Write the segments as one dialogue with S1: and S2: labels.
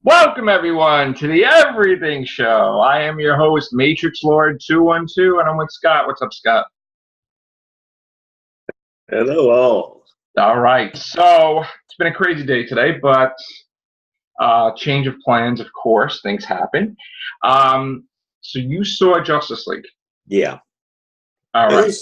S1: Welcome, everyone, to the Everything Show. I am your host, Matrixlord212, and I'm with Scott. What's up, Scott?
S2: Hello, all.
S1: All right. So it's been a crazy day today, but change of plans, of course. Things happen. So you saw Justice League.
S2: Yeah.
S1: All right.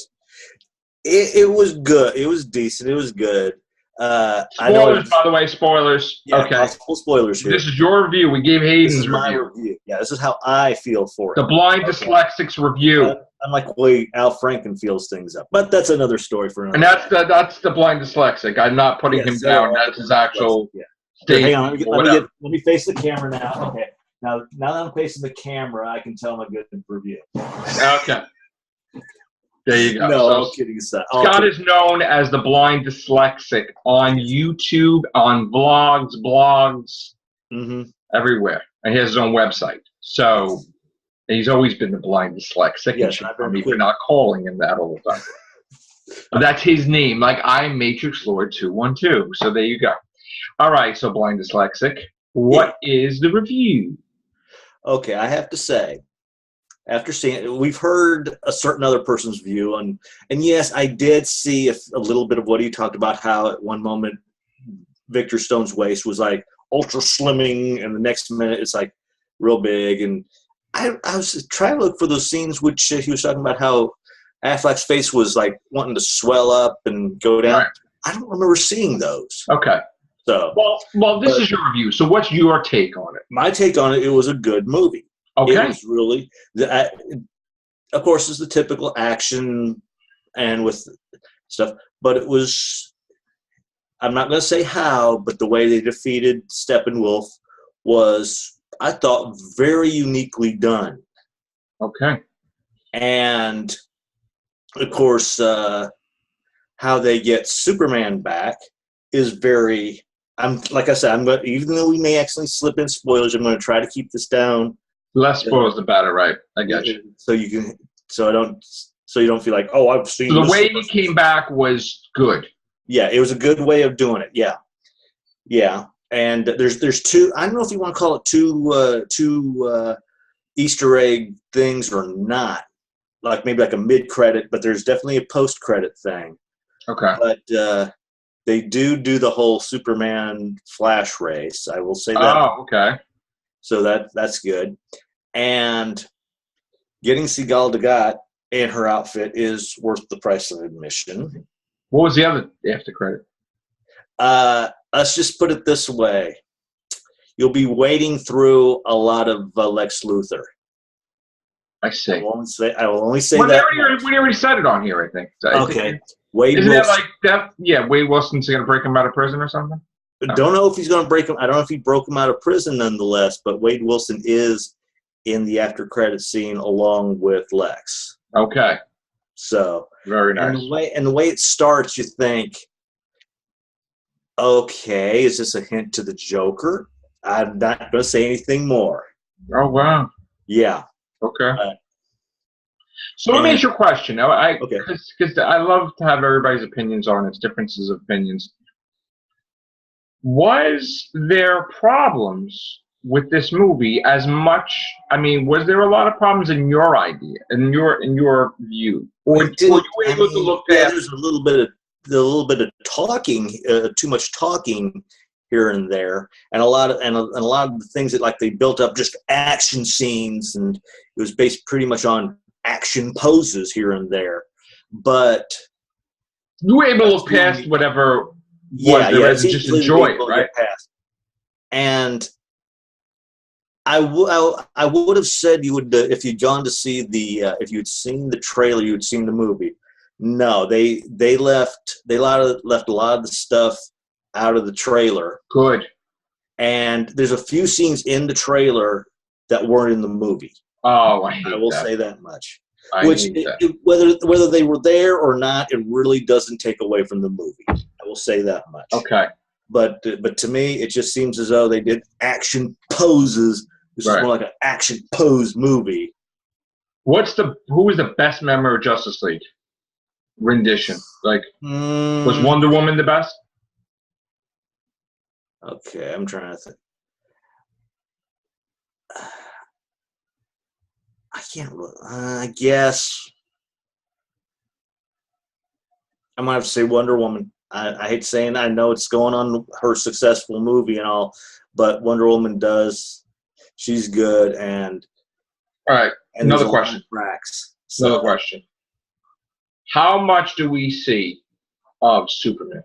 S2: It was good. It was decent. It was good. I know.
S1: Spoilers, by the way. Spoilers.
S2: Yeah,
S1: Okay.
S2: possible spoilers here.
S1: This is your review. We gave Hayden's
S2: This is my
S1: review.
S2: review. Yeah, this is how I feel for it.
S1: The Blind Dyslexics review.
S2: Unlike the way Al Franken feels things up, but that's another story for another.
S1: And that's the Blind Dyslexic. I'm not putting him down. That's his actual.
S2: Yeah.
S1: Statement.
S2: Hang on. Let me face the camera now. Okay. Now that I'm facing the camera, I can tell my good review.
S1: Okay. There you go.
S2: No,
S1: So
S2: I'm kidding aside.
S1: Scott is known as the Blind Dyslexic on YouTube, on blogs, everywhere. And he has his own website. So he's always been the Blind Dyslexic.
S2: Yes,
S1: We're not calling him that all the time. But that's his name. Like, I'm Matrixlord212. So there you go. All right. So Blind Dyslexic, what is the review?
S2: Okay, I have to say, after seeing it, we've heard a certain other person's view, and yes, I did see a little bit of what he talked about, how at one moment Victor Stone's waist was like ultra slimming, and the next minute it's like real big, and I was trying to look for those scenes which he was talking about how Affleck's face was like wanting to swell up and go down. Right. I don't remember seeing those.
S1: Okay.
S2: So
S1: well, this is your review. So what's your take on it?
S2: My take on it, it was a good movie.
S1: Okay.
S2: It was really, of course, it's the typical action and with stuff, but it was, I'm not going to say how, but the way they defeated Steppenwolf was, I thought, very uniquely done.
S1: Okay.
S2: And, of course, how they get Superman back is very, like I said, even though we may actually slip in spoilers, I'm going to try to keep this down.
S1: Less spoilers the better, right? I get you.
S2: So you don't feel like, oh, I've seen.
S1: So the way he came back was good.
S2: Yeah, it was a good way of doing it. Yeah, yeah. And there's two. I don't know if you want to call it two Easter egg things or not. Like maybe like a mid credit, but there's definitely a post credit thing.
S1: Okay.
S2: But they do the whole Superman Flash race. I will say that.
S1: Oh, okay.
S2: So that's good. And getting Seagal Dagat in her outfit is worth the price of admission.
S1: What was the other after credit?
S2: Let's just put it this way. You'll be wading through a lot of Lex Luthor.
S1: I see.
S2: I will only say that.
S1: We already said it on here, I think. So
S2: okay.
S1: Isn't that like that? Yeah, Wade Wilson's going to break him out of prison or something?
S2: Don't know if he's going to break him. I don't know if he broke him out of prison nonetheless, but Wade Wilson is in the after credit scene along with Lex.
S1: Okay.
S2: So
S1: very nice.
S2: And the way it starts, you think, okay, is this a hint to the Joker? I'm not going to say anything more.
S1: Oh wow.
S2: Yeah.
S1: Okay. So let me ask you a question.
S2: Okay.
S1: Because I love to have everybody's opinions on its differences of opinions. Was there problems with this movie as much? I mean, was there a lot of problems in your idea, in your view, or were you able to look at?
S2: There's a little bit of talking, too much talking here and there, and a lot of the things that like they built up just action scenes, and it was based pretty much on action poses here and there. But
S1: you were able to look past whatever.
S2: Yeah,
S1: and just enjoy it, right?
S2: And I would have said you would if you'd gone to see if you'd seen the trailer, you'd seen the movie. No, they left a lot of the stuff out of the trailer.
S1: Good.
S2: And there's a few scenes in the trailer that weren't in the movie.
S1: Oh,
S2: I will say that much. Whether they were there or not, it really doesn't take away from the movie. I will say that much.
S1: Okay.
S2: But to me, it just seems as though they did action poses. This is more like an action pose movie.
S1: Who was the best member of Justice League rendition? Like, was Wonder Woman the best?
S2: Okay, I'm trying to think. I can't. I guess I might have to say Wonder Woman. I hate saying I know it's going on her successful movie and all, but Wonder Woman does. She's good, and
S1: all right. Another question.
S2: Cracks.
S1: Another question. How much do we see of Superman?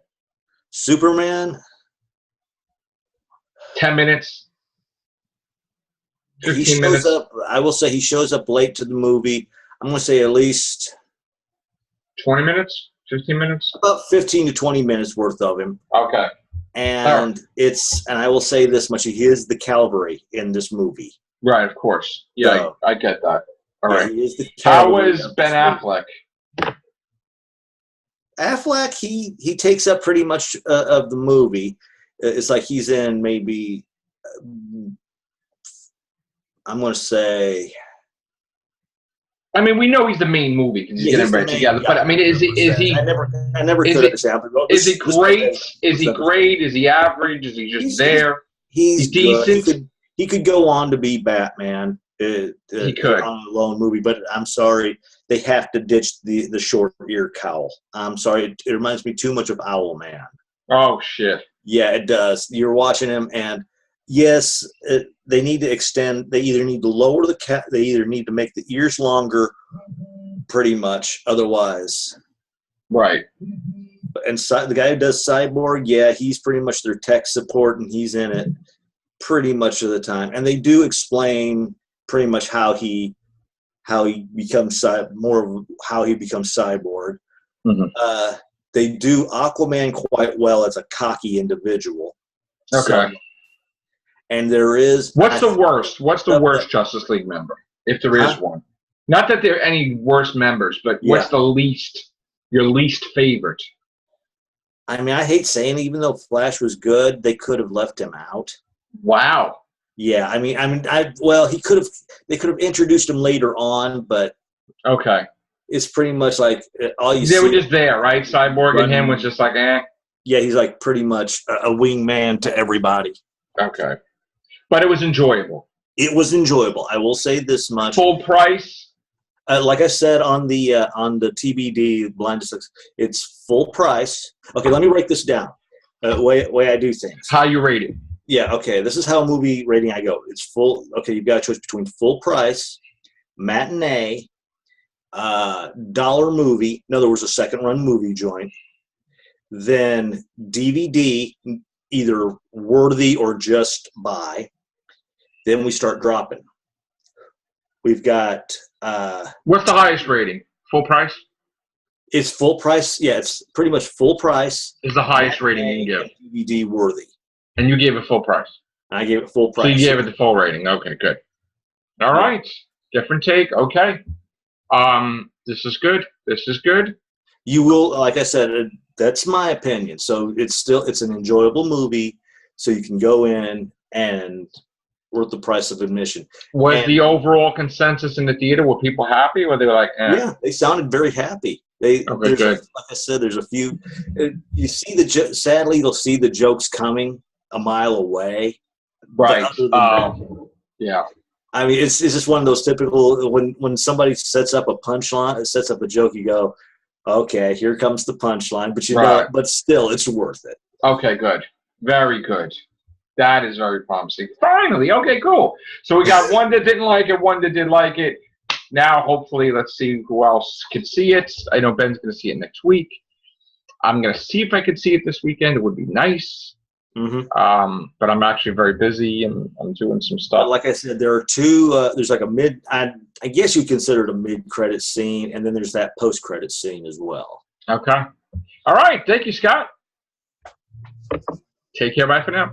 S2: Superman.
S1: 10 minutes. 15
S2: he shows
S1: minutes.
S2: up. I will say he shows up late to the movie. I'm going to say at least
S1: 20 minutes, 15 minutes,
S2: about 15 to 20 minutes worth of him.
S1: Okay.
S2: And and I will say this much: he is the Calvary in this movie.
S1: Right, of course. Yeah, so, I get that. All right.
S2: He is the
S1: How is Ben Affleck?
S2: Affleck, he takes up pretty much of the movie. It's like he's in maybe, I'm going to say.
S1: I mean, we know he's the main movie because he's getting everybody together. But I mean, is he?
S2: I never could understand.
S1: Is he great? Is he great? Is he average? Is he just there?
S2: He's
S1: decent.
S2: He could go on to be Batman.
S1: He could
S2: on a lone movie, but I'm sorry, they have to ditch the short ear cowl. I'm sorry, it reminds me too much of Owlman.
S1: Oh shit!
S2: Yeah, it does. You're watching him, and yes, they need to extend. They either need to lower the cap. They either need to make the ears longer, pretty much. Otherwise,
S1: right.
S2: And the guy who does Cyborg, yeah, he's pretty much their tech support, and he's in it pretty much of the time. And they do explain pretty much how he becomes how he becomes Cyborg.
S1: Mm-hmm.
S2: They do Aquaman quite well as a cocky individual.
S1: Okay. So,
S2: and there is
S1: what's the worst Justice League member, if there is one? Not that there are any worse members, but what's your least favorite?
S2: I mean, I hate saying it, even though Flash was good, they could have left him out.
S1: Wow.
S2: Yeah, they could have introduced him later on, but
S1: okay,
S2: it's pretty much like all you.
S1: They were just there, right? Cyborg and him was just like, eh.
S2: Yeah, he's like pretty much a wingman to everybody.
S1: Okay, but it was enjoyable.
S2: It was enjoyable. I will say this much.
S1: Full price.
S2: Like I said on the TBD Blind to Six, it's full price. Okay, let me break this down. Way I do things.
S1: How you rate it?
S2: Yeah, okay. This is how movie rating I go. It's full. Okay, you've got a choice between full price, matinee, dollar movie. In other words, a second run movie joint. Then DVD, either worthy or just buy. Then we start dropping. We've got.
S1: What's the highest rating? Full price?
S2: It's full price. Yeah, it's pretty much full price.
S1: Is the highest rating you can give.
S2: DVD worthy.
S1: And you gave it full price.
S2: I gave it full price.
S1: So you gave it the full rating. Okay, good. All right. Different take. Okay. This is good. This is good.
S2: You will, like I said, that's my opinion. So it's an enjoyable movie. So you can go in and worth the price of admission.
S1: Was the overall consensus in the theater? Were people happy? Or they were like, eh?
S2: Yeah, they sounded very happy. Good. Like I said, there's a few. You see sadly, you'll see the jokes coming a mile away.
S1: Right. Yeah.
S2: I mean, it's just one of those typical when somebody sets up a punchline, sets up a joke, you go, okay, here comes the punchline, but but still, it's worth it.
S1: Okay, good, very good. That is very promising. Finally, okay, cool. So we got one that didn't like it, one that did like it. Now, hopefully, let's see who else can see it. I know Ben's going to see it next week. I'm going to see if I can see it this weekend. It would be nice.
S2: Mm-hmm.
S1: But I'm actually very busy and I'm doing some stuff.
S2: Like I said, there are two. There's like a mid. I guess you consider it a mid-credit scene, and then there's that post-credit scene as well.
S1: Okay. All right. Thank you, Scott. Take care. Bye for now.